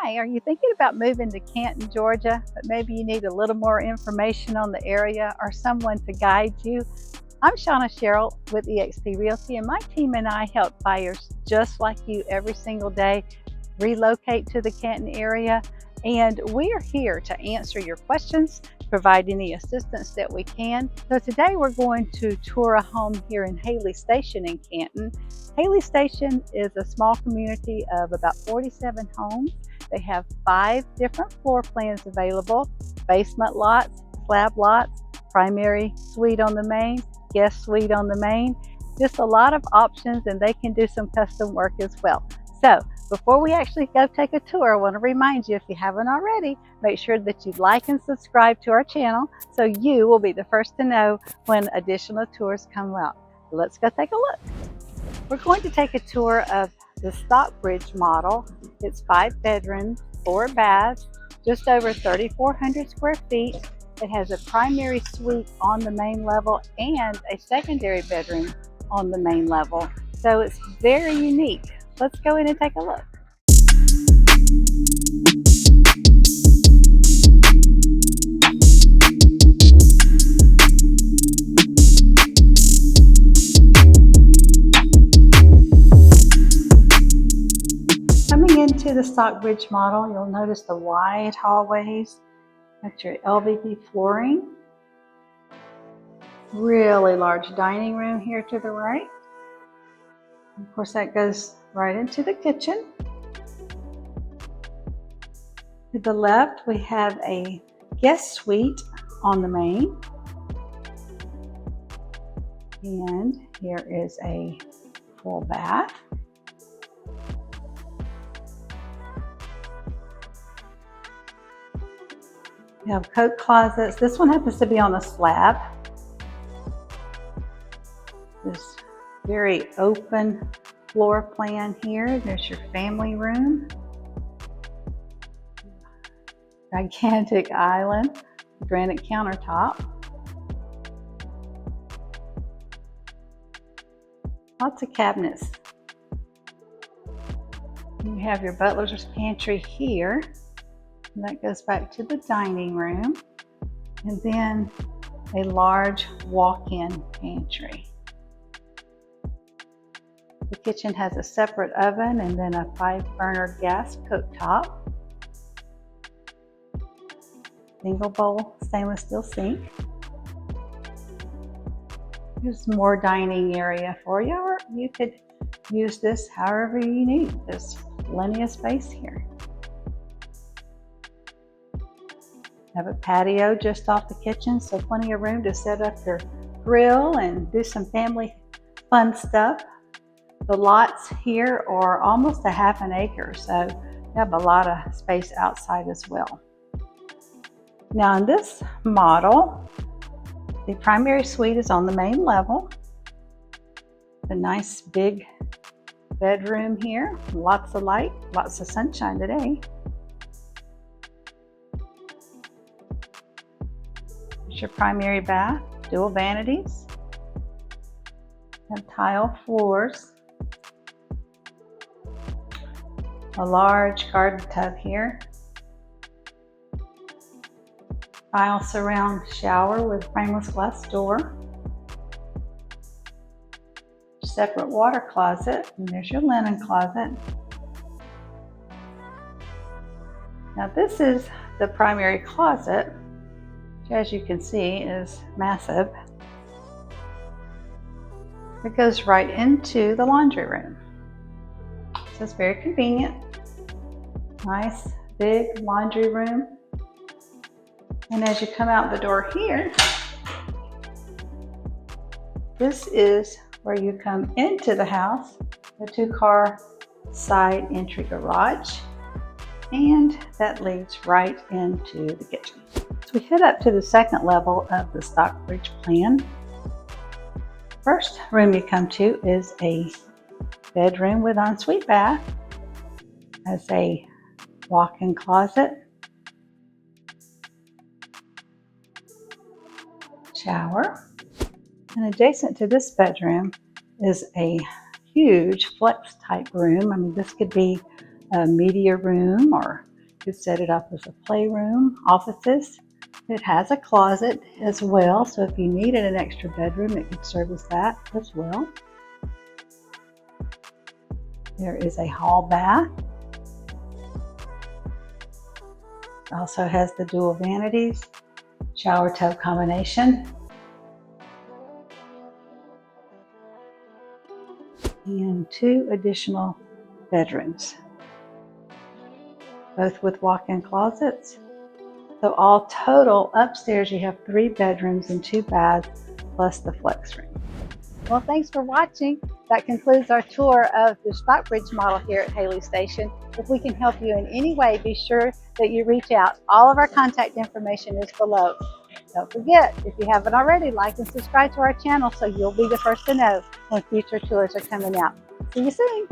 Hi, are you thinking about moving to Canton, Georgia, but maybe you need a little more information on the area or someone to guide you? I'm Shonna with eXp Realty, and my team and I help buyers just like you every single day relocate to the Canton area. And we are here to answer your questions, provide any assistance that we can. So today we're going to tour a home here in Haley Station in Canton. Haley Station is a small community of about 47 homes. They have 5 different floor plans available: basement lots, slab lots, primary suite on the main, guest suite on the main. Just a lot of options, and they can do some custom work as well. So before we actually go take a tour, I want to remind you, if you haven't already, make sure that you like and subscribe to our channel so you will be the first to know when additional tours come out. Let's go take a look. We're going to take a tour of the Stockbridge Model. It's 5 bedrooms, 4 baths, just over 3,400 square feet. It has a primary suite on the main level and a secondary bedroom on the main level. So it's very unique. Let's go in and take a look. Coming into the Stockbridge Model, you'll notice the wide hallways. Got your LVP flooring. Really large dining room here to the right. Of course, that goes right into the kitchen. To the left, we have a guest suite on the main. And here is a full bath. We have coat closets. This one happens to be on a slab. This very open floor plan here. There's your family room. Gigantic island, granite countertop. Lots of cabinets. You have your butler's pantry here. And that goes back to the dining room. And then a large walk-in pantry. The kitchen has a separate oven and then a 5-burner gas cooktop. Single bowl stainless steel sink. There's more dining area for you, or you could use this however you need. There's plenty of space here. Have a patio just off the kitchen, so plenty of room to set up your grill and do some family fun stuff. The lots here are almost a half an acre, so you have a lot of space outside as well. Now in this model, the primary suite is on the main level. A nice big bedroom here, lots of light, lots of sunshine today. Here's your primary bath, dual vanities, and tile floors. A large garden tub here. Tile surround shower with frameless glass door. Separate water closet, and there's your linen closet. Now this is the primary closet, which as you can see is massive. It goes right into the laundry room. So it's very convenient. Nice big laundry room. And as you come out the door here, this is where you come into the house, the 2-car side entry garage, and that leads right into the kitchen. So we head up to the second level of the Stockbridge plan. First room you come to is a bedroom with ensuite bath, has a walk-in closet, shower, and adjacent to this bedroom is a huge flex type room. I mean, this could be a media room or could set it up as a playroom, offices. It has a closet as well, so if you needed an extra bedroom, it could serve as that as well. There is a hall bath. It also has the dual vanities, shower tub combination, and 2 additional bedrooms, both with walk-in closets. So all total, upstairs you have 3 bedrooms and 2 baths, plus the flex room. Well, thanks for watching. That concludes our tour of the Stockbridge model here at Haley Station. If we can help you in any way, be sure that you reach out. All of our contact information is below. Don't forget, if you haven't already, like and subscribe to our channel so you'll be the first to know when future tours are coming out. See you soon.